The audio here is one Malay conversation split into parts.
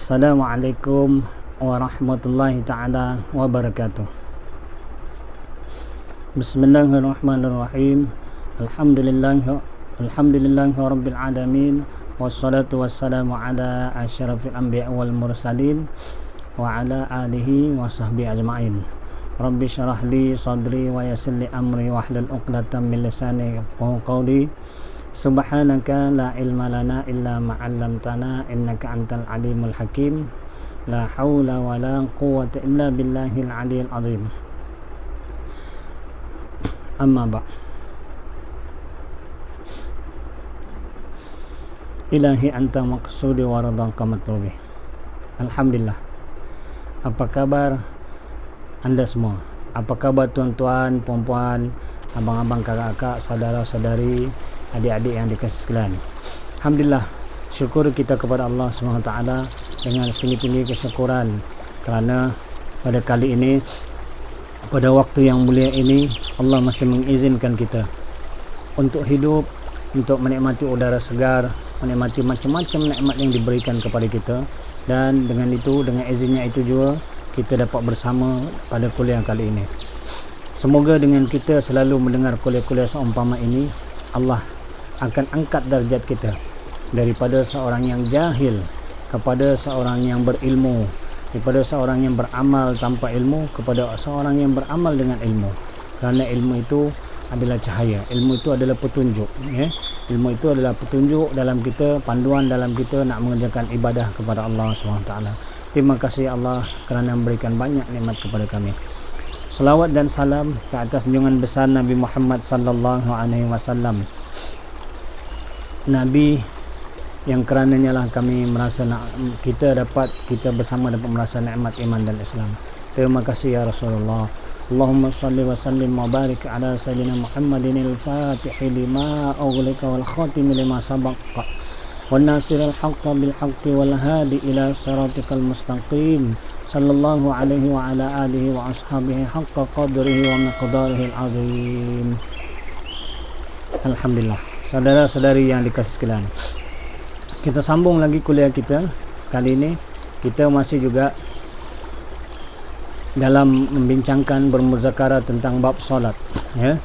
Assalamualaikum warahmatullahi ta'ala wabarakatuh. Bismillahirrahmanirrahim. Alhamdulillahi rabbil alamin. Wassalatu wassalamu ala asyrafil anbiya wal mursalin wa ala alihi wa sahbihi ajma'in. Rabbi syrah li sadri wa yassir li amri wahlul 'uqdatam min lisani yafqahu qawli. Subhanaka la ilma lana illa ma 'allamtana innaka antal alimul hakim. La haula wa la quwwata illa billahil aliyyil azim. Amma ba'. Ilahi anta maqsudi wa ridhaka matlubi. Alhamdulillah. Apa kabar Anda semua? Apa kabar tuan-tuan, puan-puan, abang-abang, kakak-kakak, saudara-saudari, adik-adik yang dikasih sekalian? Alhamdulillah, syukur kita kepada Allah SWT dengan setinggi-tinggi kesyukuran kerana pada kali ini, pada waktu yang mulia ini, Allah masih mengizinkan kita untuk hidup, untuk menikmati udara segar, menikmati macam-macam nikmat yang diberikan kepada kita. Dan dengan itu, dengan izinnya itu juga kita dapat bersama pada kuliah kali ini. Semoga dengan kita selalu mendengar kuliah-kuliah seumpama ini, Allah akan angkat darjat kita daripada seorang yang jahil kepada seorang yang berilmu, daripada seorang yang beramal tanpa ilmu kepada seorang yang beramal dengan ilmu. Kerana ilmu itu adalah cahaya, ilmu itu adalah petunjuk, ya. Ilmu itu adalah petunjuk dalam kita, panduan dalam kita nak mengerjakan ibadah kepada Allah SWT. Terima kasih Allah kerana memberikan banyak nikmat kepada kami. Selawat dan salam ke atas junjungan besar Nabi Muhammad sallallahu alaihi wasallam, Nabi yang kerananya lah kami merasa kita bersama dapat merasa nikmat iman dan Islam. Terima kasih ya Rasulullah. Allahumma salli wa sallim wa barik ala sayyidina Muhammadin al-fatihi lima ughliqa wal khatimi lima sabaqa wan nasiril haqqi bil haqqi wal hadi ila siratikal mustaqim sallallahu alaihi wa ala alihi wa ashabihi haqqa qadrihi wa miqdarihi al-azim. Alhamdulillah, saudara-saudari yang dikasih sekalian, kita sambung lagi kuliah kita. Kali ini kita masih juga dalam membincangkan, bermuzakarah tentang bab solat, ya.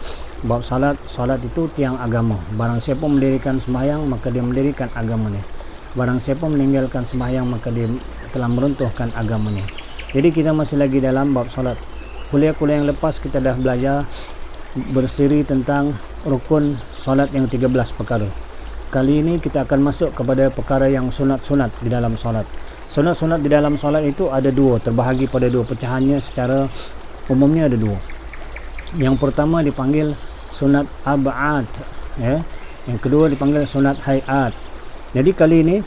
Bab solat itu tiang agama. Barang siapa mendirikan sembahyang maka dia mendirikan agamanya. Barang siapa meninggalkan sembahyang maka dia telah meruntuhkan agamanya. Jadi kita masih lagi dalam bab solat. Kuliah-kuliah yang lepas kita dah belajar bersiri tentang rukun solat yang 13 perkara. Kali ini kita akan masuk kepada perkara yang sunat-sunat di dalam solat. Sunat-sunat di dalam solat itu ada dua, terbahagi pada dua. Pecahannya secara umumnya ada dua. Yang pertama dipanggil sunat ab'ad, ya. Yang kedua dipanggil sunat hayat. Jadi kali ini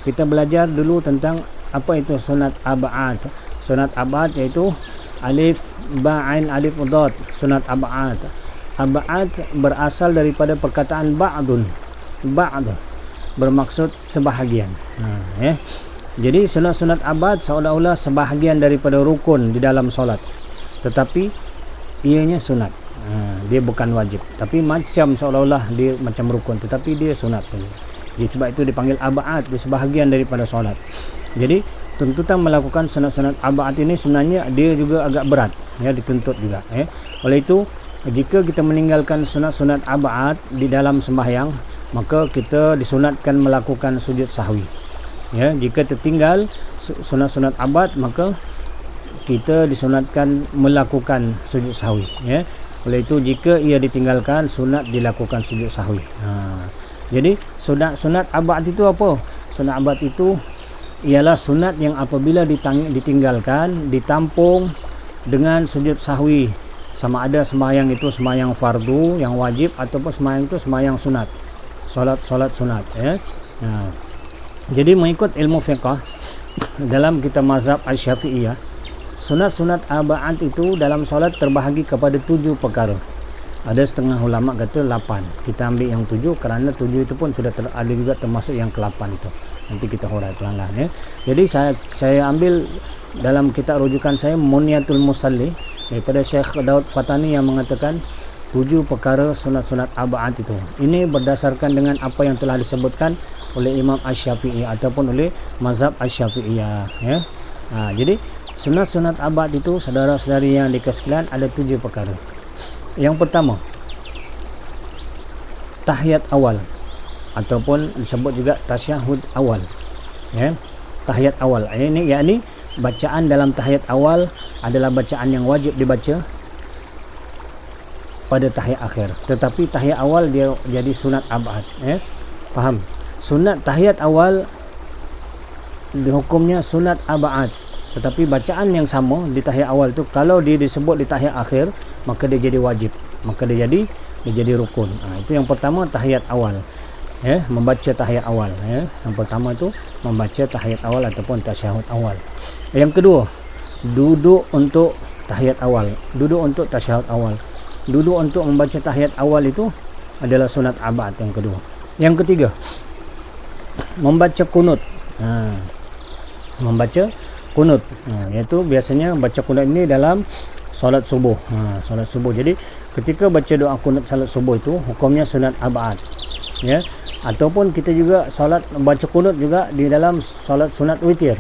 kita belajar dulu tentang apa itu sunat ab'ad. Sunat ab'ad iaitu alif ba ain alif dad, sunat ab'ad. Ab'ad berasal daripada perkataan ba'dun. Ba'd bermaksud sebahagian. Ya. Jadi sunat-sunat abad seolah-olah sebahagian daripada rukun di dalam solat, tetapi ianya sunat. Dia bukan wajib, tapi macam seolah-olah dia macam rukun, tetapi dia sunat saja. Jadi sebab itu dipanggil abad, dia sebahagian daripada solat. Jadi tuntutan melakukan sunat-sunat abad ini sebenarnya dia juga agak berat, ya, dituntut juga, ya. Oleh itu jika kita meninggalkan sunat-sunat abad di dalam sembahyang, maka kita disunatkan melakukan sujud sahwi. Ya, jika tertinggal sunat-sunat abad maka kita disunatkan melakukan sujud sahwi, ya. Oleh itu jika ia ditinggalkan, sunat dilakukan sujud sahwi. Jadi sunat abad itu apa? Sunat abad itu ialah sunat yang apabila ditinggalkan ditampung dengan sujud sahwi, sama ada sembahyang itu sembahyang fardu yang wajib ataupun sembahyang itu sembahyang sunat, solat sunat, ya. Jadi mengikut ilmu fiqh dalam kitab mazhab Asy-Syafi'iyah, sunat-sunat abad itu dalam solat terbahagi kepada 7 perkara. Ada setengah ulama kata 8. Kita ambil yang 7 kerana 7 itu pun sudah ada juga termasuk yang ke-8 itu. Nanti kita hurai pelan-pelan, ya. Jadi saya ambil dalam kitab rujukan saya Muniyatul Musalli daripada Syekh Daud Fatani yang mengatakan 7 perkara sunat-sunat abad itu. Ini berdasarkan dengan apa yang telah disebutkan oleh Imam Asy-Syafi'i ataupun oleh mazhab Asy-Syafi'iyah, ya. Jadi sunat-sunat abad itu, saudara-saudari yang dikasihi sekalian, ada 7 perkara. Yang pertama, tahiyat awal ataupun disebut juga tasyahud awal, ya. Tahiyat awal ini yakni bacaan dalam tahiyat awal adalah bacaan yang wajib dibaca pada tahiyat akhir, tetapi tahiyat awal dia jadi sunat abad, ya. Faham? Sunat tahiyat awal hukumnya sunat abad, tetapi bacaan yang sama di tahiyat awal itu kalau dia disebut di tahiyat akhir, maka dia jadi wajib, maka dia jadi rukun. Itu yang pertama, tahiyat awal, ya, membaca tahiyat awal, ya. Yang pertama itu membaca tahiyat awal ataupun tasyahud awal. Yang kedua, duduk untuk tahiyat awal, duduk untuk tasyahud awal. Duduk untuk membaca tahiyat awal itu adalah sunat abad yang kedua. Yang ketiga, membaca kunut. Membaca kunut, iaitu biasanya baca kunut ini dalam solat subuh. Solat subuh. Jadi ketika baca doa kunut solat subuh itu hukumnya sunat abad, ya. Ataupun kita juga solat baca kunut juga di dalam solat sunat witir.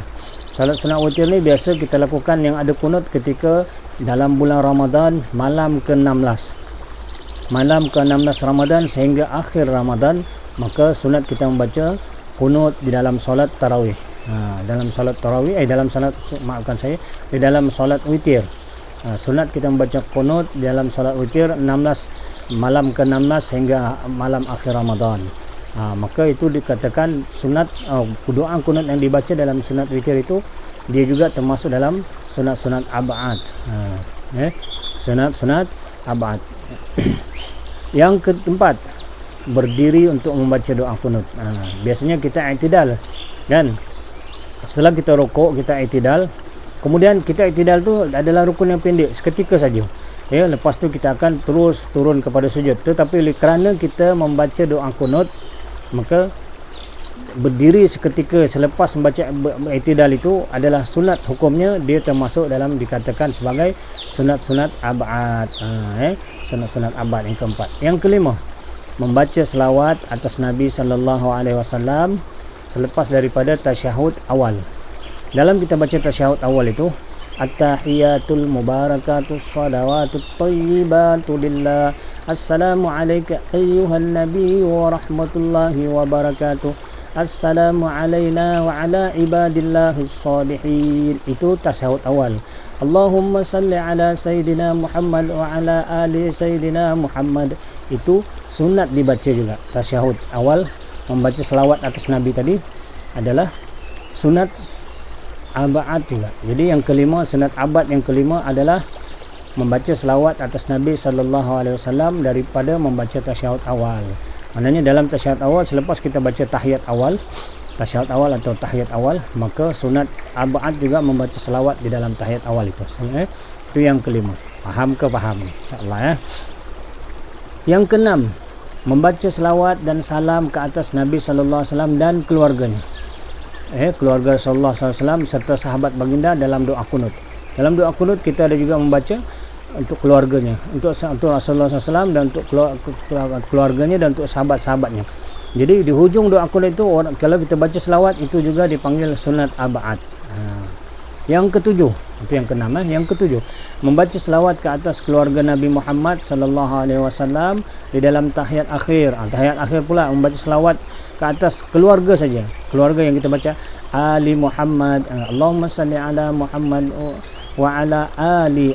Solat sunat witir ni biasa kita lakukan yang ada kunut ketika dalam bulan Ramadan malam ke-16. Malam ke-16 Ramadan sehingga akhir Ramadan, maka sunat kita membaca kunut di dalam solat tarawih. Dalam solat tarawih, di dalam solat witir. Sunat kita membaca kunut di dalam solat witir 16 malam ke-16 hingga malam akhir Ramadan. Maka itu dikatakan sunat, doa kunut yang dibaca dalam sunat witir itu dia juga termasuk dalam sunat-sunat abad, sunat-sunat abad. Yang keempat, berdiri untuk membaca doa kunut. Biasanya kita i'tidal, kan? Setelah kita rukuk, kita i'tidal. Kemudian kita i'tidal tu adalah rukun yang pendek, seketika saja. Ya, lepas tu kita akan terus turun kepada sujud. Tetapi kerana kita membaca doa kunut, maka berdiri seketika selepas membaca i'tidal itu adalah sunat, hukumnya dia termasuk dalam dikatakan sebagai sunat-sunat abad. Sunat-sunat abad yang keempat. Yang kelima, membaca selawat atas Nabi sallallahu alaihi wasallam selepas daripada tasyahud awal. Dalam kita baca tasyahud awal itu, at-tahiyatul mubarakatus salawatut thayyibatu lillah, assalamu alayka ayyuhan nabiy wa rahmatullahi wa barakatuh, assalamu alayna wa ala ibadillahis salihin. Itu tasyahud awal. Allahumma salli ala sayyidina Muhammad wa ala ali sayyidina Muhammad. Itu sunat dibaca juga. Tasyahud awal, membaca selawat atas Nabi tadi adalah sunat abad juga. Jadi yang kelima, sunat abad yang kelima adalah membaca selawat atas Nabi sallallahu alaihi wasallam daripada membaca tasyahud awal. Maknanya dalam tasyahud awal, selepas kita baca tahiyat awal, tasyahud awal atau tahiyat awal, maka sunat abad juga membaca selawat di dalam tahiyat awal itu. Itu yang kelima. Faham ke faham? Insya-Allah, ya. Yang keenam, membaca selawat dan salam ke atas Nabi sallallahu alaihi wasallam dan keluarganya. Keluarga sallallahu alaihi wasallam serta sahabat baginda dalam doa kunut. Dalam doa kunut kita ada juga membaca untuk keluarganya, untuk Rasulullah SAW dan untuk keluarganya dan untuk sahabat-sahabatnya. Jadi di hujung doa kunut itu, kalau kita baca selawat itu juga dipanggil sunat abad. Yang ketujuh, itu yang keenam. Yang ketujuh, membaca selawat ke atas keluarga Nabi Muhammad sallallahu alaihi wasallam di dalam tahiyat akhir. Tahiyat akhir pula membaca selawat ke atas keluarga saja. Keluarga yang kita baca Ali Muhammad, Allahumma salli ala Muhammad wa ala ali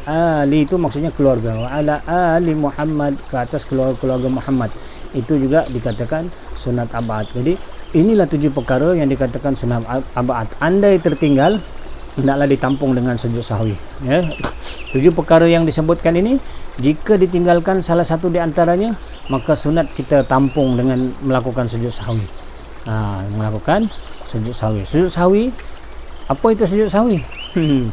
itu maksudnya keluarga, wa ala ali Muhammad, ke atas keluarga Muhammad. Itu juga dikatakan sunat abad. Jadi inilah 7 perkara yang dikatakan sunat abad. Andai tertinggal, hendaklah ditampung dengan sujud sahwi, ya. 7 perkara yang disebutkan ini, jika ditinggalkan salah satu di antaranya, maka sunat kita tampung dengan melakukan sujud sahwi. Melakukan sujud sahwi. Sujud sahwi, apa itu sujud sahwi?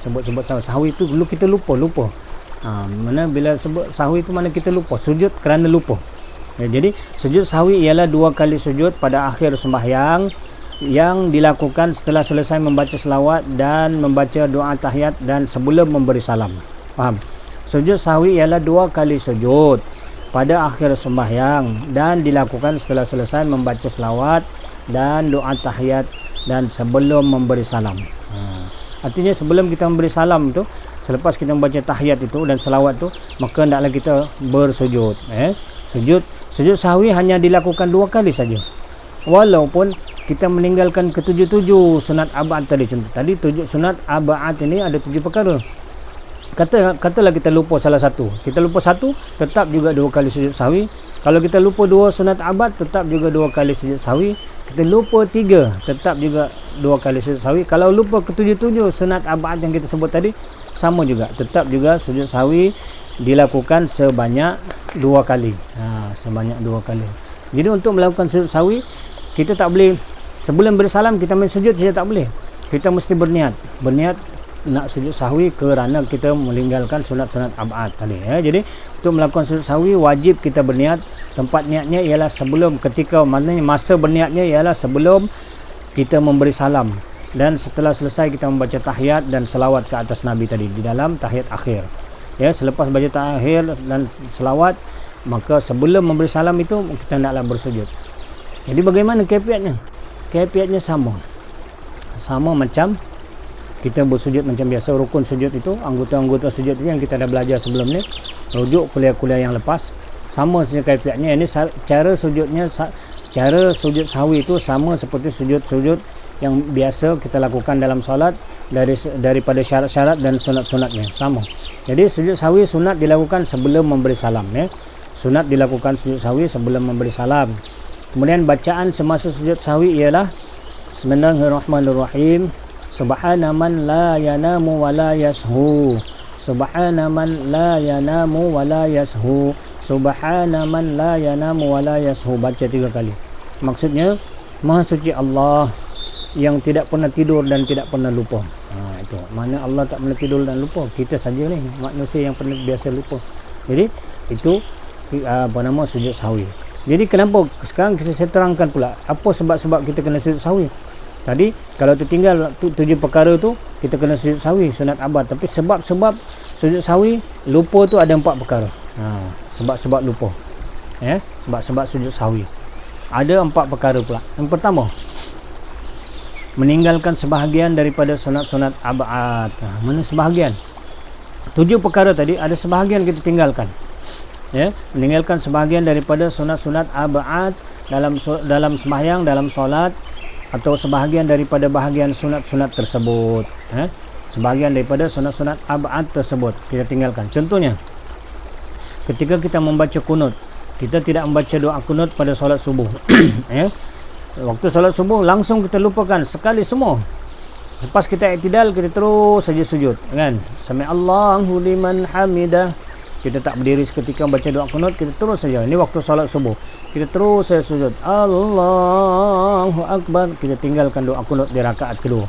Sebut-sebut sahwi itu dulu kita lupa. Mana bila sebut sahwi itu mana kita lupa, sujud kerana lupa. Jadi sujud sahwi ialah 2 kali sujud pada akhir sembahyang yang dilakukan setelah selesai membaca selawat dan membaca doa tahiyat dan sebelum memberi salam. Faham? Sujud sahwi ialah 2 kali sujud pada akhir sembahyang dan dilakukan setelah selesai membaca selawat dan doa tahiyat dan sebelum memberi salam. Artinya sebelum kita memberi salam tu, selepas kita membaca tahiyat itu dan selawat tu, maka hendaklah kita bersujud. Sujud sahwi hanya dilakukan 2 kali saja. Walaupun kita meninggalkan ketujuh sunat abad tadi, contoh tadi sunat abad ini ada 7 perkara. Katalah kita lupa salah satu, kita lupa satu, tetap juga 2 kali sujud sahwi. Kalau kita lupa 2 sunat abad, tetap juga 2 kali sujud sahwi. Kita lupa 3, tetap juga 2 kali sujud sahwi. Kalau lupa ketujuh sunat abad yang kita sebut tadi, sama juga, tetap juga sujud sahwi dilakukan sebanyak 2 kali. Sebanyak 2 kali. Jadi untuk melakukan sujud sahwi, kita tak boleh sebelum bersalam kita main sujud saja, tak boleh. Kita mesti berniat nak sujud sahwi kerana kita meninggalkan sunat-sunat abad tadi. Jadi untuk melakukan sujud sahwi wajib kita berniat. Tempat niatnya ialah sebelum, ketika maknanya masa berniatnya ialah sebelum kita memberi salam dan setelah selesai kita membaca tahiyat dan selawat ke atas Nabi tadi di dalam tahiyat akhir. Selepas baca tahiyat dan selawat, maka sebelum memberi salam itu kita hendaklah bersujud. Jadi bagaimana kaifiatnya? Kaifiatnya sama macam kita bersujud macam biasa. Rukun sujud itu, anggota-anggota sujud itu yang kita dah belajar sebelum ni, rujuk kuliah-kuliah yang lepas, sama saja kaifiatnya. Ini cara sujudnya, cara sujud sahwi itu sama seperti sujud-sujud yang biasa kita lakukan dalam solat, daripada syarat-syarat dan sunat-sunatnya sama. Jadi sujud sahwi sunat dilakukan sebelum memberi salam. Sunat dilakukan sujud sahwi sebelum memberi salam. Kemudian bacaan semasa sujud sahwi ialah Bismillahirrahmanirrahim. Subhana man la yanamu wa la yashu. Subhana man la yanamu wa la yashu. Subhana man la yanamu wa la yashu. Baca 3 kali. Maksudnya, Maha suci Allah yang tidak pernah tidur dan tidak pernah lupa. Itu mana Allah tak pernah tidur dan lupa. Kita saja ni manusia yang pernah biasa lupa. Jadi itu sujud sahwi. Jadi kenapa sekarang saya terangkan pula apa sebab-sebab kita kena sujud sahwi. Tadi kalau tertinggal 7 perkara tu kita kena sujud sahwi sunat abad, tapi sebab-sebab sujud sahwi lupa tu ada 4 perkara. Sebab-sebab lupa. Sebab-sebab sujud sahwi ada 4 perkara pula. Yang pertama, meninggalkan sebahagian daripada sunat-sunat abad. Mana sebahagian? 7 perkara tadi ada sebahagian kita tinggalkan. Meninggalkan sebahagian daripada sunat-sunat abad dalam sembahyang, dalam solat, atau sebahagian daripada bahagian sunat-sunat tersebut. Sebahagian daripada sunat-sunat abad tersebut kita tinggalkan. Contohnya, ketika kita membaca kunut, kita tidak membaca doa kunut pada solat subuh. Waktu solat subuh langsung kita lupakan sekali semua. Lepas kita i'tidal, kita terus saja sujud, kan? Sami Allahu liman hamidah. Kita tak berdiri seketika membaca doa kunut, kita terus saja. Ini waktu solat subuh. Kita terus saja sujud. Allahu Akbar. Kita tinggalkan doa kunut di rakaat kedua.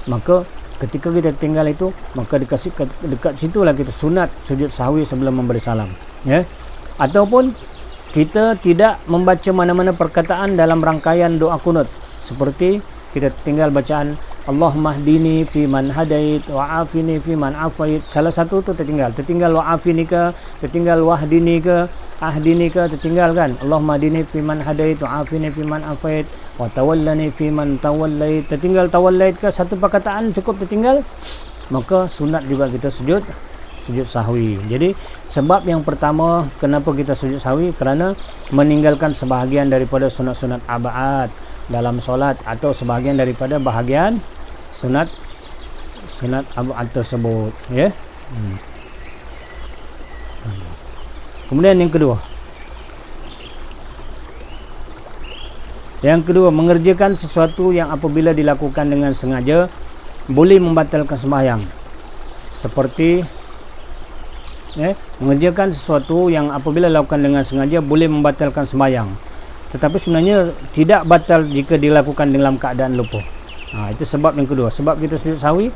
Maka ketika kita tinggal itu, maka dekat situlah kita sunat sujud sahwi sebelum memberi salam. Ataupun kita tidak membaca mana-mana perkataan dalam rangkaian doa kunut. Seperti kita tinggal bacaan Allahumma hdini fi man hadait wa afini fi man afait. Salah satu tu tertinggal wa afini ke, tertinggal wahdini ke, ahdini ke, tertinggal kan. Allahumma hdini fi man hadait wa afini fi man afait wa tawallani fi man tawallait. Tertinggal tawallait ke, satu perkataan cukup tertinggal. Maka sunat juga kita sujud sahwi. Jadi sebab yang pertama kenapa kita sujud sahwi, kerana meninggalkan sebahagian daripada sunat-sunat abad dalam solat atau sebahagian daripada bahagian sunat abad tersebut. Kemudian yang kedua, mengerjakan sesuatu yang apabila dilakukan dengan sengaja boleh membatalkan sembahyang. Seperti mengerjakan sesuatu yang apabila dilakukan dengan sengaja boleh membatalkan sembahyang, tetapi sebenarnya tidak batal jika dilakukan dalam keadaan lupa. Itu sebab yang kedua. Sebab kita sujud sahwi,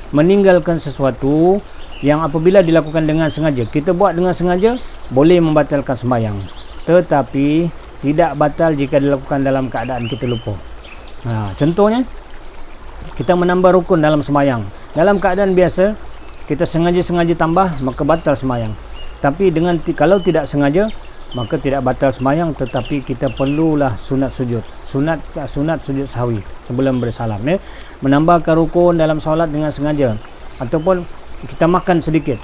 meninggalkan sesuatu yang apabila dilakukan dengan sengaja, kita buat dengan sengaja, boleh membatalkan sembahyang, tetapi tidak batal jika dilakukan dalam keadaan kita lupa. Contohnya, kita menambah rukun dalam sembahyang. Dalam keadaan biasa, kita sengaja tambah, maka batal sembahyang. Tapi kalau tidak sengaja, maka tidak batal semayang, tetapi kita perlulah sunat sujud. Sunat sujud sahwi sebelum bersalam, ya. Menambahkan rukun dalam solat dengan sengaja, ataupun kita makan sedikit.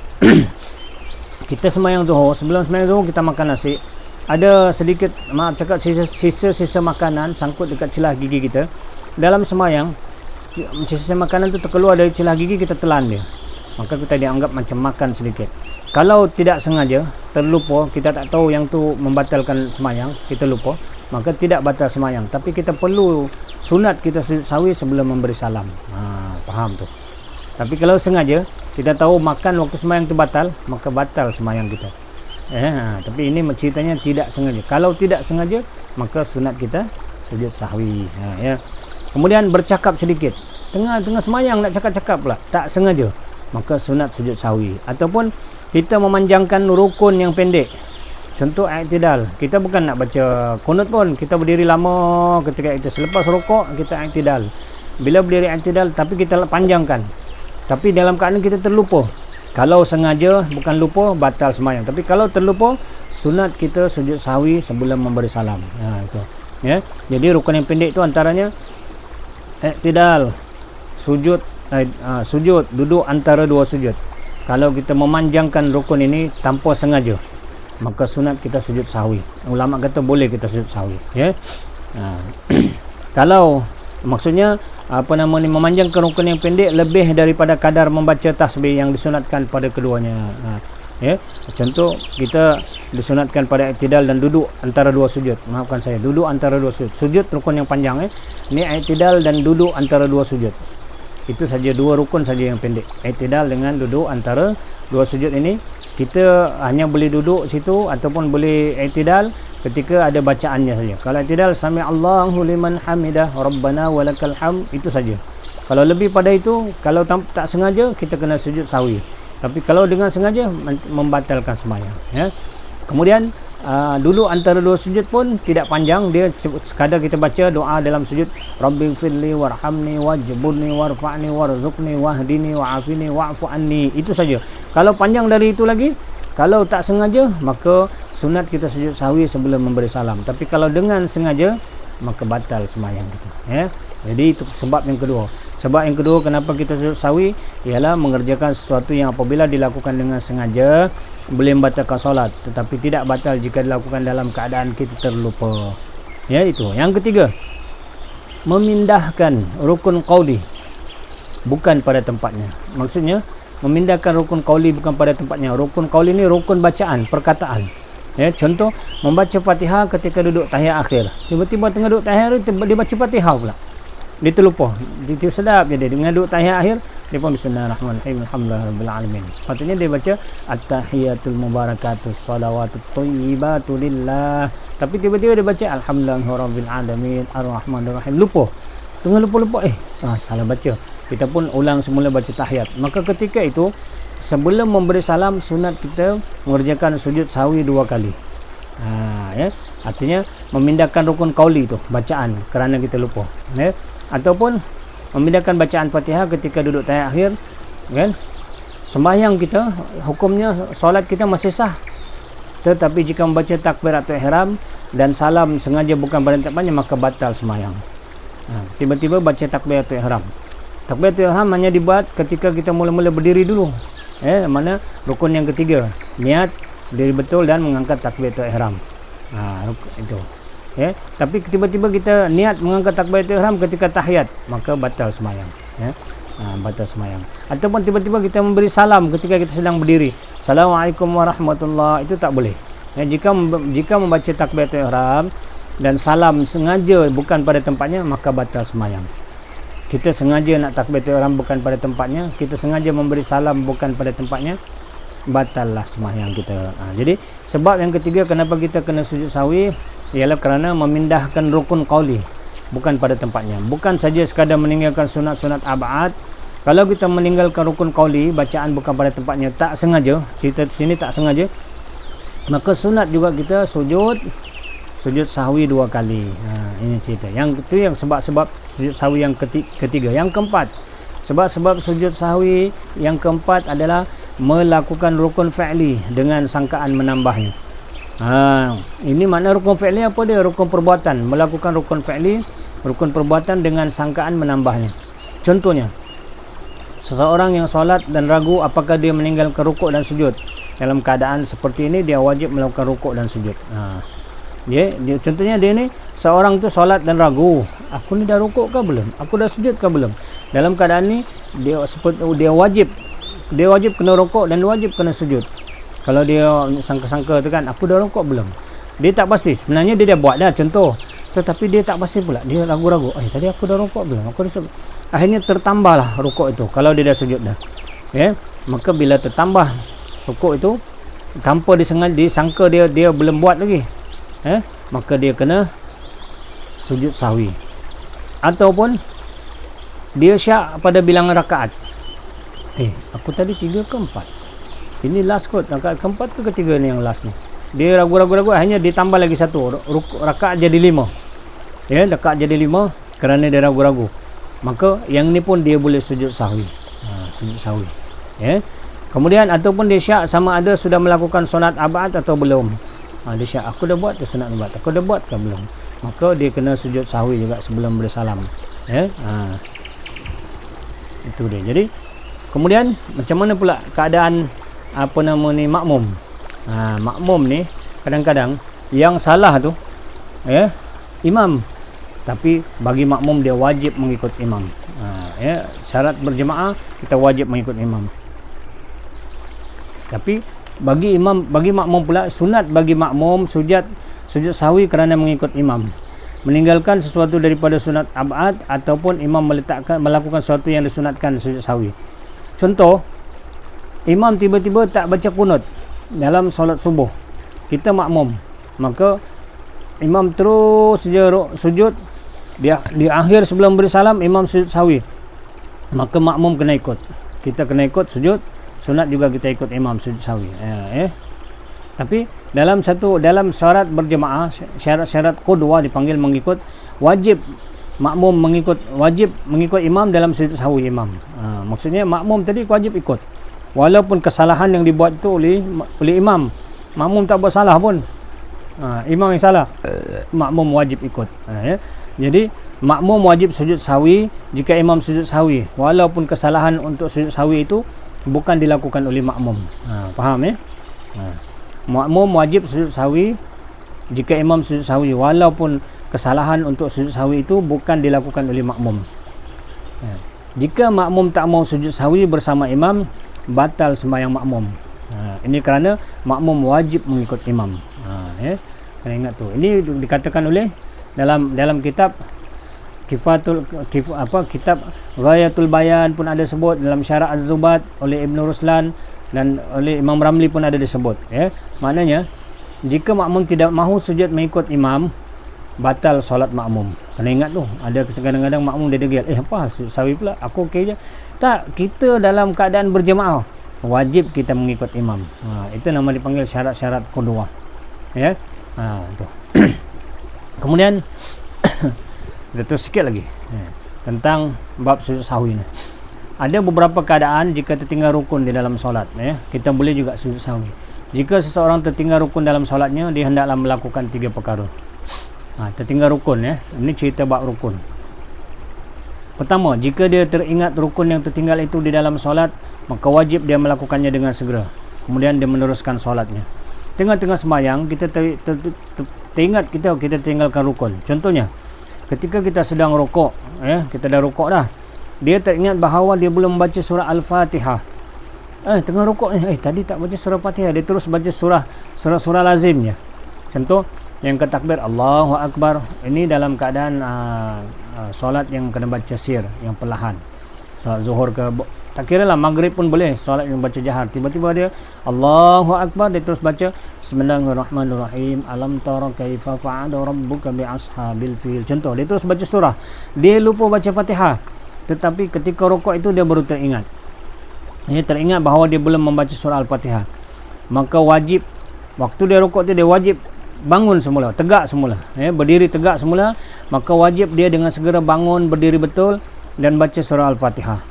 Kita semayang zuhur, sebelum semayang zuhur kita makan nasi, ada sedikit, maaf cakap, sisa makanan sangkut dekat celah gigi kita. Dalam semayang, sisa makanan tu terkeluar dari celah gigi, kita telan dia, maka kita dianggap macam makan sedikit. Kalau tidak sengaja, terlupa, kita tak tahu yang tu membatalkan semayang, kita lupa, maka tidak batal semayang. Tapi kita perlu sunat kita sujud sahwi sebelum memberi salam. Faham tu. Tapi kalau sengaja, kita tahu makan waktu semayang tu batal, maka batal semayang kita. Tapi ini ceritanya tidak sengaja. Kalau tidak sengaja, maka sunat kita sujud sahwi. Ya. Kemudian bercakap sedikit, tengah semayang nak cakap-cakap pula, tak sengaja, maka sunat sujud sahwi. Ataupun kita memanjangkan rukun yang pendek. Contoh i'tidal, kita bukan nak baca kunut pun, kita berdiri lama ketika itu, selepas rukuk kita i'tidal. Bila berdiri i'tidal tapi kita panjangkan, tapi dalam keadaan kita terlupa. Kalau sengaja, bukan lupa, batal semayang. Tapi kalau terlupa, sunat kita sujud sahwi sebelum memberi salam. Itu. Ya. Jadi rukun yang pendek itu antaranya i'tidal, sujud, duduk antara dua sujud. Kalau kita memanjangkan rukun ini tanpa sengaja, maka sunat kita sujud sahwi. Ulama kata boleh kita sujud sahwi, ya. Kalau maksudnya memanjangkan rukun yang pendek lebih daripada kadar membaca tasbih yang disunatkan pada keduanya. Ya. Contoh, kita disunatkan pada i'tidal dan duduk antara dua sujud. Maafkan saya, duduk antara dua sujud. Sujud rukun yang panjang, ya. Ini i'tidal dan duduk antara dua sujud. Itu saja, dua rukun saja yang pendek. I'tidal dengan duduk antara dua sujud ini, kita hanya boleh duduk situ ataupun boleh i'tidal ketika ada bacaannya saja. Kalau i'tidal, sami Allahu liman hamidah, rabbana walakal hamd, itu saja. Kalau lebih pada itu, kalau tak sengaja, kita kena sujud sahwi. Tapi kalau dengan sengaja, membatalkan sembahyang, ya. Kemudian dulu antara dua sujud pun tidak panjang, dia sekadar kita baca doa dalam sujud, rabbighfirli warhamni wajburni warfa'ni warzuqni wahdini wa'afini wa'fu anni, itu saja. Kalau panjang dari itu lagi, kalau tak sengaja, maka sunat kita sujud sahwi sebelum memberi salam. Tapi kalau dengan sengaja, maka batal sembahyang kita, ya. Jadi itu sebab yang kedua. Sebab yang kedua kenapa kita sujud sahwi ialah mengerjakan sesuatu yang apabila dilakukan dengan sengaja boleh membatalkan solat, tetapi tidak batal jika dilakukan dalam keadaan kita terlupa. Ya, itu. Yang ketiga, memindahkan rukun qauli bukan pada tempatnya. Maksudnya memindahkan rukun qauli bukan pada tempatnya. Rukun qauli ini rukun bacaan, perkataan. Ya, contoh membaca Fatihah ketika duduk tahiyat akhir. Tiba-tiba tengah duduk tahiyat dia baca Fatihah pula. Dia terlupa. Dia sedap je dia dengan duduk tahiyat akhir, dia pun bismillahirrahmanirrahim alhamdulillahirabbil alamin. Sepatutnya dia baca at-tahiyatul mubarakatus shalawatut thayyibatu lillah. Tapi tiba-tiba dia baca alhamdulillahirabbil alamin arrahmanirrahim. Lupa. Tengah lupa salah baca. Kita pun ulang semula baca tahiyat. Maka ketika itu sebelum memberi salam, sunat kita mengerjakan sujud sahwi 2 kali. Ya. Artinya memindahkan rukun qauli itu, bacaan, kerana kita lupa, ya. Ataupun memindahkan bacaan Fatihah ketika duduk tahiyat akhir, kan? Sembahyang kita, hukumnya solat kita masih sah. Tetapi jika membaca takbiratul ihram dan salam sengaja bukan pada tempatnya, maka batal sembahyang. Tiba-tiba baca takbiratul ihram. Takbiratul ihram hanya dibuat ketika kita mula-mula berdiri dulu. Mana rukun yang ketiga, niat diri betul dan mengangkat takbiratul ihram. Itu. Ya, tapi tiba-tiba kita niat mengangkat takbiratul ihram ketika tahiyat, maka batal sembahyang, ya. Batal sembahyang. Ataupun tiba-tiba kita memberi salam ketika kita sedang berdiri, assalamualaikum warahmatullahi, itu tak boleh. Ya, jika membaca takbiratul ihram dan salam sengaja bukan pada tempatnya, maka batal sembahyang. Kita sengaja nak takbiratul ihram bukan pada tempatnya, kita sengaja memberi salam bukan pada tempatnya, batallah sembahyang kita. Jadi sebab yang ketiga kenapa kita kena sujud sahwi ialah kerana memindahkan rukun qauli bukan pada tempatnya. Bukan saja sekadar meninggalkan sunat-sunat ab'ad. Kalau kita meninggalkan rukun qauli, bacaan bukan pada tempatnya, tak sengaja, cerita di sini tak sengaja, maka sunat juga kita sujud sahwi 2 kali. Ini cerita. Yang itu yang sebab-sebab sujud sahwi yang ketiga. Yang keempat, sebab-sebab sujud sahwi yang keempat adalah melakukan rukun fi'li dengan sangkaan menambahnya. Ini makna rukun fi'li apa dia? Rukun perbuatan. Melakukan rukun fi'li, rukun perbuatan dengan sangkaan menambahnya. Contohnya, seseorang yang solat dan ragu apakah dia meninggalkan rukuk dan sujud. Dalam keadaan seperti ini, dia wajib melakukan rukuk dan sujud. Contohnya dia ni, seorang tu solat dan ragu, aku ni dah rukuk ke belum? Aku dah sujud ke belum? Dalam keadaan ni, dia wajib kena rukuk dan wajib kena sujud. Kalau dia sangka-sangka tu kan, aku dah rukuk belum? Dia tak pasti. Sebenarnya dia dah buat dah contoh. Tetapi dia tak pasti pula. Dia ragu-ragu. Tadi aku dah rukuk belum? Akhirnya tertambahlah rukuk itu. Kalau dia dah sujud dah. Maka bila tertambah rukuk itu, tanpa disangka dia belum buat lagi. Maka dia kena sujud sahwi. Ataupun dia syak pada bilangan rakaat. Aku tadi 3 ke 4? Ini last kot, rakaat keempat ke ketiga ni yang last ni. Dia ragu-ragu, hanya ditambah lagi satu, rakaat jadi 5. Rakaat jadi 5 kerana dia ragu-ragu. Maka yang ni pun dia boleh sujud sahwi. Sujud sahwi. Kemudian ataupun dia syak sama ada sudah melakukan sunat abad atau belum. Dia syak, aku dah buat sunat abad, aku dah buat ke belum? Maka dia kena sujud sahwi juga sebelum bersalam. Itu dia. Jadi kemudian macam mana pula keadaan makmum? Makmum ni kadang-kadang yang salah tu imam, tapi bagi makmum dia wajib mengikut imam. Syarat berjemaah kita wajib mengikut imam. Tapi bagi makmum pula sunat bagi makmum sujud sahwi kerana mengikut imam. Meninggalkan sesuatu daripada sunat abad ataupun imam melakukan sesuatu yang disunatkan sujud sahwi. Contoh, imam tiba-tiba tak baca kunut dalam solat subuh. Kita makmum, maka imam terus saja sujud. Dia di akhir sebelum beri salam imam sujud sahwi. Maka makmum kena ikut. Kita kena ikut sujud sunat juga, kita ikut imam sujud sahwi. Tapi dalam syarat berjemaah, syarat qudwah dipanggil mengikut, wajib mengikut imam dalam sujud sahwi imam. Maksudnya makmum tadi wajib ikut. Walaupun kesalahan yang dibuat itu oleh imam. Makmum tak buat salah pun. Imam yang salah. Makmum wajib ikut. Jadi makmum wajib sujud sahwi jika imam sujud sahwi. Walaupun kesalahan untuk sujud sahwi itu bukan dilakukan oleh makmum. Faham ya? Makmum wajib sujud sahwi jika imam sujud sahwi, walaupun kesalahan untuk sujud sahwi itu bukan dilakukan oleh makmum. Jika makmum tak mau sujud sahwi bersama imam, batal sembahyang makmum. Ini kerana makmum wajib mengikut imam. Kena ingat tu. Ini dikatakan oleh dalam kitab kitab Ghayatul Bayan pun ada sebut, dalam Syarah Az-Zubat oleh Ibn Ruslan dan oleh Imam Ramli pun ada disebut. Maknanya jika makmum tidak mahu sujud mengikut imam, batal solat makmum. Kena ingat tu. Ada kadang-kadang makmum dia degil, apa sahwi pula, aku okey je. Tak, kita dalam keadaan berjemaah wajib kita mengikut imam. Itu nama dipanggil syarat-syarat qudwah. Tu. Kemudian kita terus sikit lagi tentang bab sujud sahwi ni. Ada beberapa keadaan jika tertinggal rukun di dalam solat, kita boleh juga sujud sahwi. Jika seseorang tertinggal rukun dalam solatnya, dia hendaklah melakukan 3 perkara. Tertinggal rukun, ini cerita bab rukun. Pertama, jika dia teringat rukun yang tertinggal itu di dalam solat, maka wajib dia melakukannya dengan segera. Kemudian dia meneruskan solatnya. Tengah-tengah sembahyang kita teringat kita tinggalkan rukun. Contohnya, ketika kita sedang rukuk, kita dah rukuk dah, dia teringat bahawa dia belum baca surah Al-Fatihah. Tengah rukuk ni, tadi tak baca surah Fatihah, dia terus baca surah lazimnya. Contoh, yang ketakbir Allahu Akbar, ini dalam keadaan solat yang kena baca sir, yang perlahan. Solat zuhur ke, tak kira lah maghrib pun boleh, solat yang baca jahar. Tiba-tiba dia Allahu Akbar, dia terus baca Bismillahirrahmanirrahim, alam tara kaifa fa'ala rabbuka bi ashabil fil. Contoh, dia terus baca surah, dia lupa baca Fatihah, tetapi ketika rukuk itu dia baru teringat. Dia teringat bahawa dia belum membaca surah Al-Fatihah. Maka wajib, waktu dia rukuk tu dia wajib bangun semula, tegak semula, berdiri tegak semula. Maka wajib dia dengan segera bangun, berdiri betul dan baca surah Al-Fatihah.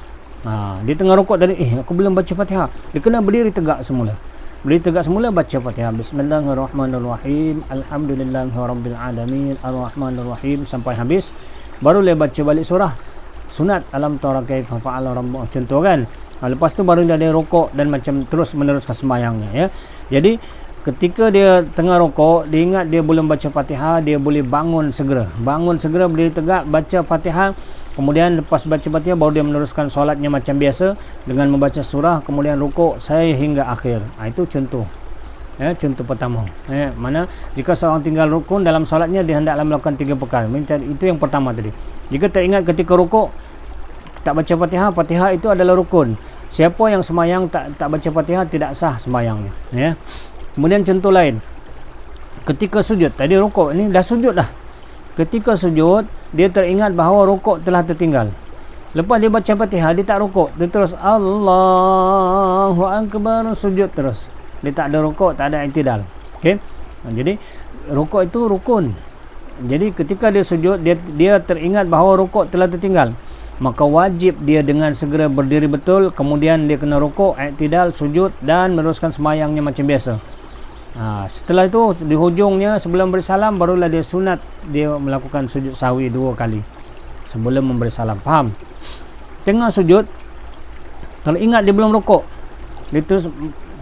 Dia tengah rukuk tadi, aku belum baca Fatihah, dia kena berdiri tegak semula. Berdiri tegak semula, baca Fatihah. Bismillahirrahmanirrahim. Alhamdulillahirabbil alamin. Arrahmanirrahim sampai habis. Baru dia baca balik surah. Sunat alam tara kaifa fa'ala rabbuka, contoh kan. Lepas tu baru dia rokok dan macam terus meneruskan sembahyangnya ya. Jadi ketika dia tengah rokok, dia ingat dia belum baca Fatihah, dia boleh bangun segera. Bangun segera, berdiri tegak, baca Fatihah. Kemudian lepas baca Fatihah baru dia meneruskan solatnya macam biasa dengan membaca surah, kemudian rukuk hingga akhir. Itu contoh. Ya, contoh pertama. Mana jika seorang tinggal rukun dalam solatnya, dia hendaklah melakukan 3 perkara. Itu yang pertama tadi. Jika teringat ketika rukuk tak baca Fatihah, Fatihah itu adalah rukun. Siapa yang sembahyang tak baca Fatihah tidak sah sembahyangnya, ya. Kemudian contoh lain. Ketika sujud, tadi rukuk, ini dah sujud dah. Ketika sujud, dia teringat bahawa rukuk telah tertinggal. Lepas dia baca Fatihah, dia tak rukuk, dia terus Allahu Akbar, sujud terus. Dia tak ada rukuk, tak ada i'tidal. Okey. Jadi rukuk itu rukun. Jadi ketika dia sujud, dia teringat bahawa rukuk telah tertinggal. Maka wajib dia dengan segera berdiri betul, kemudian dia kena rukuk, i'tidal, sujud dan meneruskan sembahyangnya macam biasa. Setelah itu di hujungnya sebelum beri salam, barulah dia sunat dia melakukan sujud sahwi 2 kali sebelum memberi salam. Faham? Tengah sujud, kalau ingat dia belum rukuk, dia terus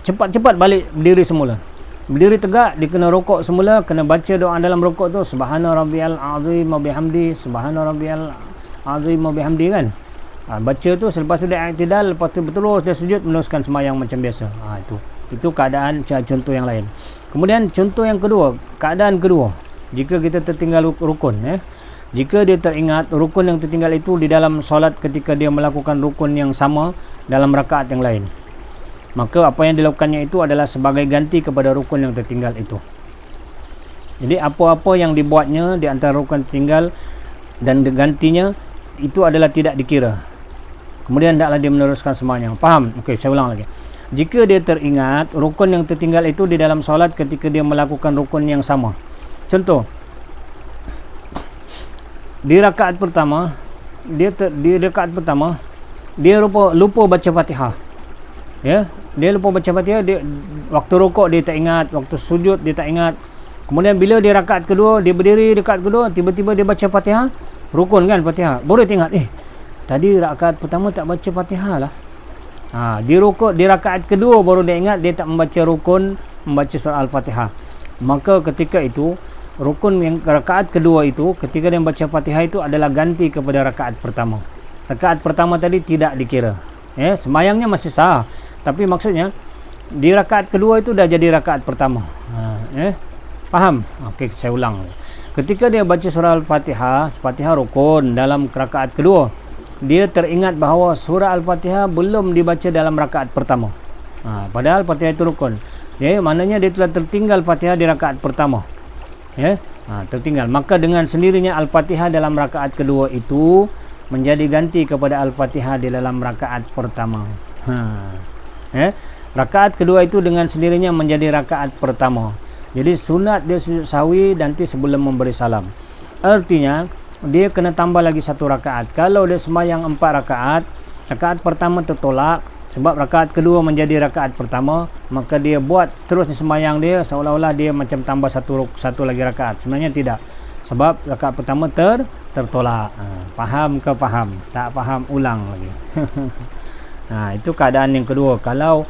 cepat-cepat balik berdiri semula. Berdiri tegak, dia kena rukuk semula, kena baca doa dalam rukuk tu, subhana rabbiyal azim wa bihamdi, subhana rabbiyal azim wa bihamdi kan. Baca tu, selepas tu dia i'tidal, lepas tu terus dia sujud meneruskan sembahyang macam biasa. Itu keadaan contoh yang lain. Kemudian contoh yang kedua, keadaan kedua, jika kita tertinggal rukun, jika dia teringat rukun yang tertinggal itu di dalam solat ketika dia melakukan rukun yang sama dalam rakaat yang lain, maka apa yang dilakukannya itu adalah sebagai ganti kepada rukun yang tertinggal itu. Jadi apa-apa yang dibuatnya di antara rukun tertinggal dan gantinya itu adalah tidak dikira. Kemudian hendaklah dia meneruskan sembahyang. Faham? Okey, saya ulang lagi. Jika dia teringat rukun yang tertinggal itu di dalam solat ketika dia melakukan rukun yang sama. Contoh, di rakaat pertama, dia lupa baca Fatihah. Ya, dia lupa baca Fatihah, waktu rukuk dia tak ingat, waktu sujud dia tak ingat. Kemudian bila dia rakaat kedua, dia berdiri rakaat kedua, tiba-tiba dia baca Fatihah, rukun kan Fatihah. Baru dia ingat, tadi rakaat pertama tak baca Fatihah lah. Di rukuk, di rakaat kedua baru dia ingat dia tak membaca rukun, membaca surah Al-Fatihah. Maka ketika itu rukun yang rakaat kedua itu, ketika dia membaca Fatihah itu adalah ganti kepada rakaat pertama. Rakaat pertama tadi tidak dikira. Sembahyangnya masih sah, tapi maksudnya di rakaat kedua itu dah jadi rakaat pertama. Faham? Okey, saya ulang. Ketika dia baca surah Al-Fatihah, Fatihah rukun dalam rakaat kedua, dia teringat bahawa surah Al-Fatihah belum dibaca dalam rakaat pertama. Padahal Fatihah itu rukun. Maknanya dia telah tertinggal Fatihah di rakaat pertama. Tertinggal. Maka dengan sendirinya Al-Fatihah dalam rakaat kedua itu menjadi ganti kepada Al-Fatihah di dalam rakaat pertama. Rakaat kedua itu dengan sendirinya menjadi rakaat pertama. Jadi sunat dia sujud sahwi nanti sebelum memberi salam. Artinya dia kena tambah lagi 1 rakaat. Kalau dia sembahyang 4 rakaat, rakaat pertama tertolak sebab rakaat kedua menjadi rakaat pertama, maka dia buat seterusnya sembahyang dia seolah-olah dia macam tambah satu lagi rakaat. Sebenarnya tidak, sebab rakaat pertama tertolak. Faham ke faham? Tak faham, ulang lagi. Itu keadaan yang kedua kalau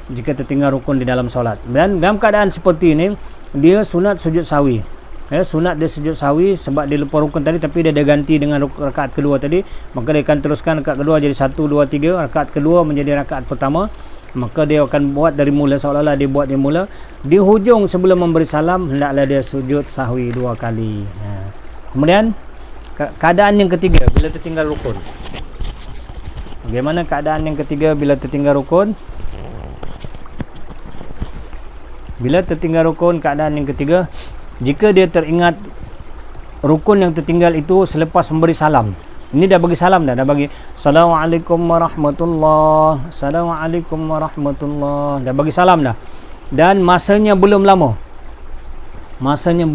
jika tertinggal rukun di dalam solat. Dan dalam keadaan seperti ini, dia sunat sujud sahwi. Sunat dia sujud sahwi sebab dia lupa rukun tadi, tapi dia dah ganti dengan rakaat kedua tadi, maka dia akan teruskan rakaat kedua jadi 1, 2, 3, rakaat kedua menjadi rakaat pertama, maka dia akan buat dari mula seolah-olah dia buat dari mula. Di hujung sebelum memberi salam, hendaklah dia sujud sahwi 2 kali. Kemudian keadaan yang ketiga bila tertinggal rukun. Bagaimana keadaan yang ketiga bila tertinggal rukun? Bila tertinggal rukun, keadaan yang ketiga, jika dia teringat rukun yang tertinggal itu selepas memberi salam. Ini dah bagi salam dah bagi Assalamualaikum warahmatullahi, Assalamualaikum warahmatullahi, dah bagi salam dah. Dan masanya belum lama. Masanya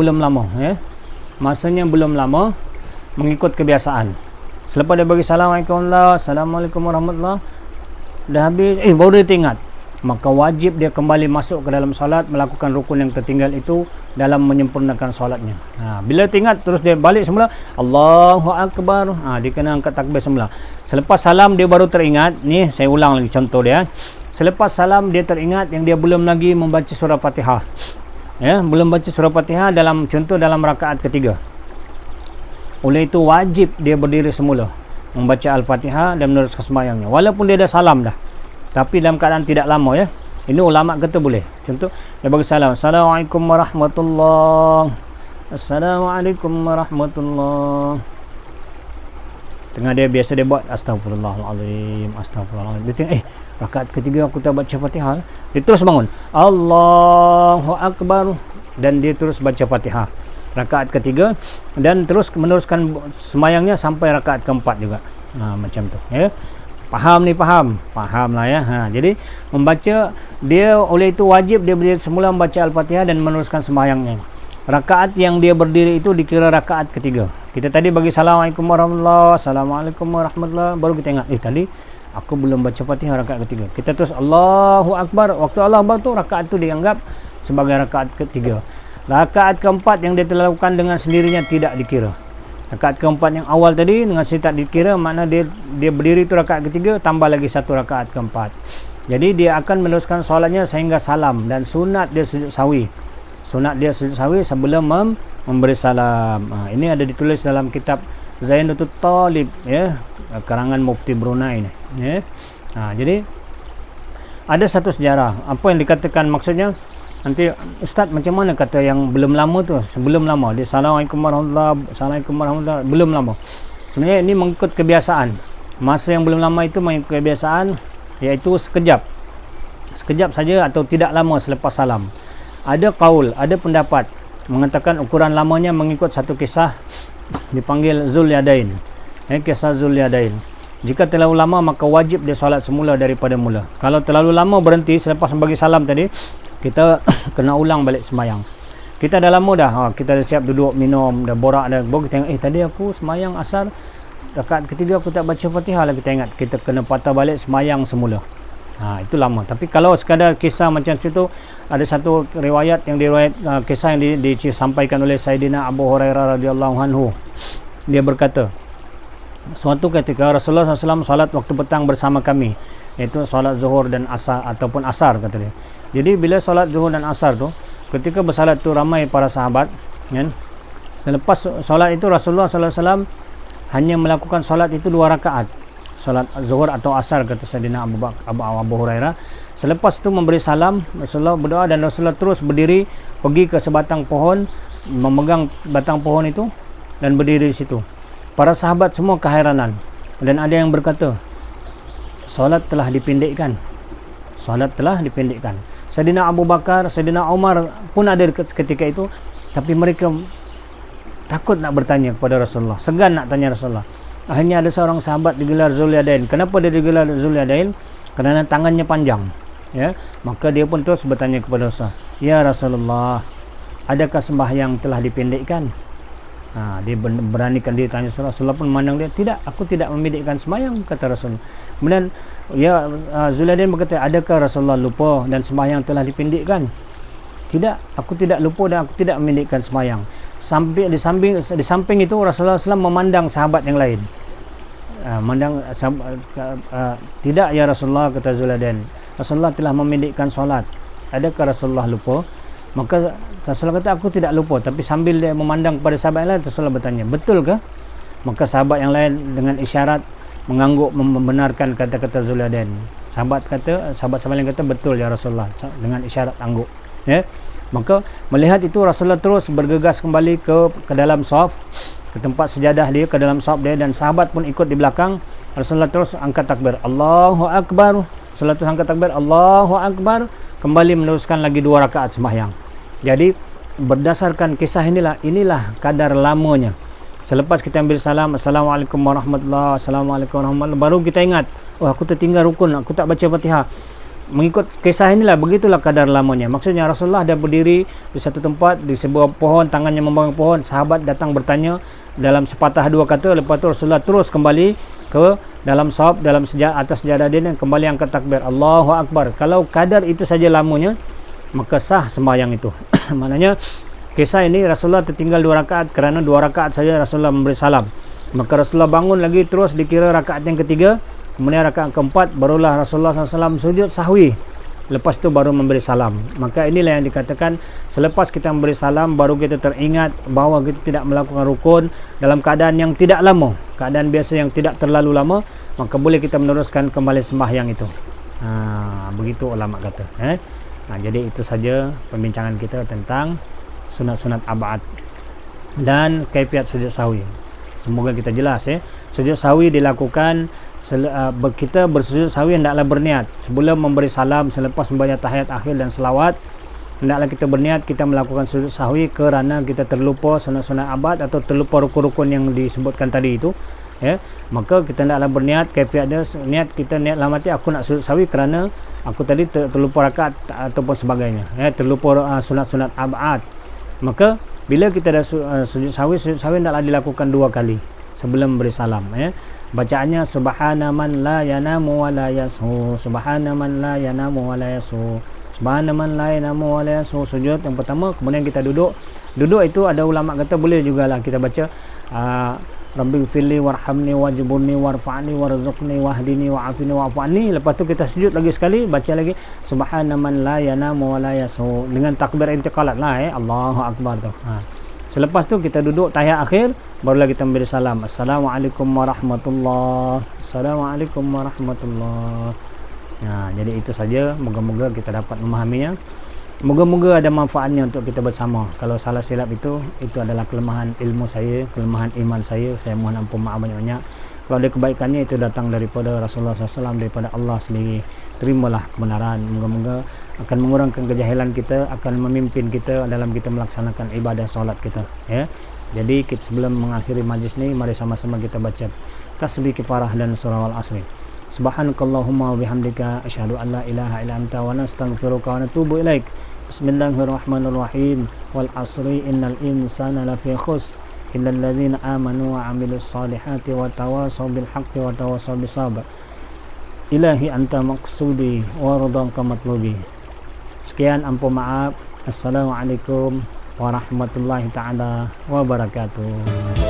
belum lama mengikut kebiasaan. Selepas dia bagi salam, Assalamualaikum warahmatullahi, dah habis, baru dia teringat. maka wajib dia kembali masuk ke dalam solat, melakukan rukun yang tertinggal itu dalam menyempurnakan solatnya. Bila teringat terus dia balik semula, Allahu Akbar, dia kena angkat takbir semula. Selepas salam dia baru teringat, ni saya ulang lagi contoh dia. Selepas salam dia teringat yang dia belum lagi membaca surah Fatihah. Belum baca surah Fatihah dalam rakaat ketiga. Oleh itu wajib dia berdiri semula, membaca Al-Fatihah dan meneruskan sembahyangnya. Walaupun dia dah salam dah, tapi dalam keadaan tidak lama ya. Ini ulama kata boleh. Contoh dia bagi salam, Assalamualaikum warahmatullahi. Assalamualaikum warahmatullahi. Tengah dia biasa dia buat Astaghfirullahalazim, Astaghfirullahalazim. Dia tengok rakaat ketiga aku tak baca Fatihah. Dia terus bangun, Allahu Akbar, dan dia terus baca Fatihah rakaat ketiga dan terus meneruskan sembahyangnya sampai rakaat keempat juga. Macam tu ya. Faham lah ya. Jadi membaca dia, oleh itu wajib dia berdiri semula membaca Al-Fatihah dan meneruskan sembahyangnya. Rakaat yang dia berdiri itu dikira rakaat ketiga. Kita tadi bagi Assalamualaikum warahmatullahi, Assalamualaikum warahmatullahi, baru kita ingat tadi aku belum baca Fatihah rakaat ketiga. Kita terus Allahu Akbar. Waktu Allah Akbar tu rakaat tu dianggap sebagai rakaat ketiga. Rakaat keempat yang dia telah lakukan dengan sendirinya tidak dikira. Rakaat keempat yang awal tadi dengan sendiri tak dikira, makna dia berdiri tu rakaat ketiga tambah lagi satu rakaat keempat. Jadi dia akan meneruskan solatnya sehingga salam, dan sunat dia sujud sahwi. Sunat dia sujud sahwi sebelum memberi salam. Ini ada ditulis dalam kitab Zainutul Talib ya, karangan Mufti Brunei ni ya. Jadi ada satu sejarah apa yang dikatakan, maksudnya nanti Ustaz macam mana kata yang belum lama tu, sebelum lama dia Assalamualaikum warahmatullahi, Assalamualaikum warahmatullahi, belum lama. Sebenarnya ini mengikut kebiasaan. Masa yang belum lama itu mengikut kebiasaan, iaitu sekejap saja atau tidak lama selepas salam. Ada kaul, ada pendapat mengatakan ukuran lamanya mengikut satu kisah dipanggil Zul Yadain. Kisah Zul Yadain. Jika terlalu lama maka wajib dia solat semula daripada mula. Kalau terlalu lama berhenti selepas bagi salam tadi, kita kena ulang balik sembahyang. Kita dah lama dah, kita dah siap duduk minum, dah borak dah, baru kita tengok tadi aku sembahyang asar rakaat ketiga aku tak baca Fatihah lah, kita ingat kita kena patah balik sembahyang semula. Itu lama. Tapi kalau sekadar kisah macam itu, ada satu riwayat yang kisah yang disampaikan oleh Sayyidina Abu Hurairah radhiyallahu anhu. Dia berkata, suatu ketika Rasulullah SAW salat waktu petang bersama kami, iaitu salat zuhur dan asar ataupun asar kata dia. Jadi bila salat zuhur dan asar tu, ketika bersalat tu ramai para sahabat kan. Selepas salat itu Rasulullah SAW hanya melakukan salat itu 2 rakaat. Salat zuhur atau asar kata Sayyidina Abu Hurairah. Selepas itu memberi salam, Rasulullah berdoa dan Rasulullah terus berdiri pergi ke sebatang pohon, memegang batang pohon itu dan berdiri di situ. Para sahabat semua keheranan dan ada yang berkata, solat telah dipendekkan. Solat telah dipendekkan. Sayyidina Abu Bakar, Sayyidina Umar pun ada ketika itu, tapi mereka takut nak bertanya kepada Rasulullah, segan nak tanya Rasulullah. Akhirnya ada seorang sahabat digelar Zulyadain. Kenapa dia digelar Zulyadain? Kerana tangannya panjang ya. Maka dia pun terus bertanya kepada Rasulullah, ya Rasulullah, adakah sembahyang telah dipendekkan? Dia beranikan diri tanya Rasulullah pun memandang dia, tidak, aku tidak memendekkan sembahyang, kata Rasul. Kemudian Zulyadain berkata, adakah Rasulullah lupa dan sembahyang telah dipendekkan? Tidak, aku tidak lupa dan aku tidak memendekkan sembahyang. Sampai di samping itu Rasulullah SAW memandang sahabat yang lain. Tidak ya Rasulullah, kata Zulyadain, Rasulullah telah memendekkan solat. Adakah Rasulullah lupa? Maka Rasulullah kata, aku tidak lupa. Tapi sambil dia memandang kepada sahabat yang lain, Rasulullah bertanya, betul ke? Maka sahabat yang lain dengan isyarat mengangguk membenarkan kata-kata Zulyadain. Sahabat yang kata, betul ya Rasulullah, dengan isyarat angguk ya. Maka melihat itu Rasulullah terus bergegas kembali ke dalam saf, ke tempat sejadah dia, ke dalam saf dia, dan sahabat pun ikut di belakang. Rasulullah terus angkat takbir, Allahu Akbar. Rasulullah terus angkat takbir, Allahu Akbar, kembali meneruskan lagi 2 rakaat sembahyang. Jadi berdasarkan kisah inilah kadar lamanya. Selepas kita ambil salam, Assalamualaikum warahmatullahi, Assalamualaikum warahmatullahi, baru kita ingat, oh aku tertinggal rukun, aku tak baca Fatihah. Mengikut kisah inilah, begitulah kadar lamanya. Maksudnya Rasulullah dah berdiri di satu tempat, di sebuah pohon, tangannya memegang pohon. Sahabat datang bertanya dalam sepatah 2 kata. Lepas tu Rasulullah terus kembali ke dalam sahab, dalam atas sejadah dia dan kembali angkat takbir Allahu Akbar. Kalau kadar itu saja lamanya, maka sah sembahyang itu. Maknanya kisah ini Rasulullah tertinggal 2 rakaat, kerana 2 rakaat saja Rasulullah memberi salam. Maka Rasulullah bangun lagi, terus dikira rakaat yang ketiga, kemudian rakaat keempat barulah Rasulullah SAW sujud sahwi. Lepas tu baru memberi salam. Maka inilah yang dikatakan, selepas kita memberi salam baru kita teringat bahawa kita tidak melakukan rukun dalam keadaan yang tidak lama, keadaan biasa yang tidak terlalu lama, maka boleh kita meneruskan kembali sembahyang itu. Begitu ulama kata. Jadi itu saja pembincangan kita tentang sunat-sunat abad dan kaifiat sujud sahwi. Semoga kita jelas ya. Sujud sahwi dilakukan kita bersujud sahwi hendaklah berniat sebelum memberi salam, selepas membaca tahiyat akhir dan selawat, hendaklah kita berniat kita melakukan sujud sahwi kerana kita terlupa sunat-sunat abad atau terlupa rukun-rukun yang disebutkan tadi itu ya. Maka kita hendaklah berniat kaifiat dia, kita niat dalam hati aku nak sujud sahwi kerana aku tadi terlupa rakaat ataupun sebagainya ya, terlupa sunat-sunat abad. Maka bila kita dah sujud sahwi hendaklah dilakukan 2 kali sebelum beri salam ya. Bacaannya subhana man la yanamu wa la yashu, subhana man la yanamu wa la yashu, subhana man la yanamu wa la yashu. Sujud yang pertama, kemudian kita duduk. Duduk itu ada ulama kata boleh jugalah kita baca Rabbi firli warhamni wajburni warfa'ni warzuqni wahdini wa'afini wa'afani. Lepas tu kita sujud lagi sekali, baca lagi subhana man la yanamu wa la yashu dengan takbir intiqalat lah Allahu Akbar tu. Selepas tu kita duduk tahiyat akhir, barulah kita memberi salam. Assalamualaikum warahmatullahi. Assalamualaikum warahmatullahi. Jadi itu saja, moga-moga kita dapat memahaminya. Moga-moga ada manfaatnya untuk kita bersama. Kalau salah silap itu adalah kelemahan ilmu saya, kelemahan iman saya. Saya mohon ampun maaf banyak-banyak. Kalau ada kebaikannya itu datang daripada Rasulullah SAW, daripada Allah sendiri. Terimalah kebenaran. Moga-moga akan mengurangkan kejahilan kita, akan memimpin kita dalam kita melaksanakan ibadah solat kita ya. Jadi sebelum mengakhiri majlis ni, mari sama-sama kita baca tasbih kifarah dan surah al-asri. Subhanakallahumma wa bihamdika asyhadu an la ilaha illa anta wa nastaghfiruka wa natubu ilaik. Bismillahirrahmanirrahim. Wal asri innal insana lafi khusr illal ladzina amanu wa 'amilus solihati wa tawasaw bil haqqi wa tawasaw bis sabr. Ilahi anta maqsudi wa ridwanka matlubi. Sekian, ampun maaf. Assalamualaikum warahmatullahi taala wabarakatuh.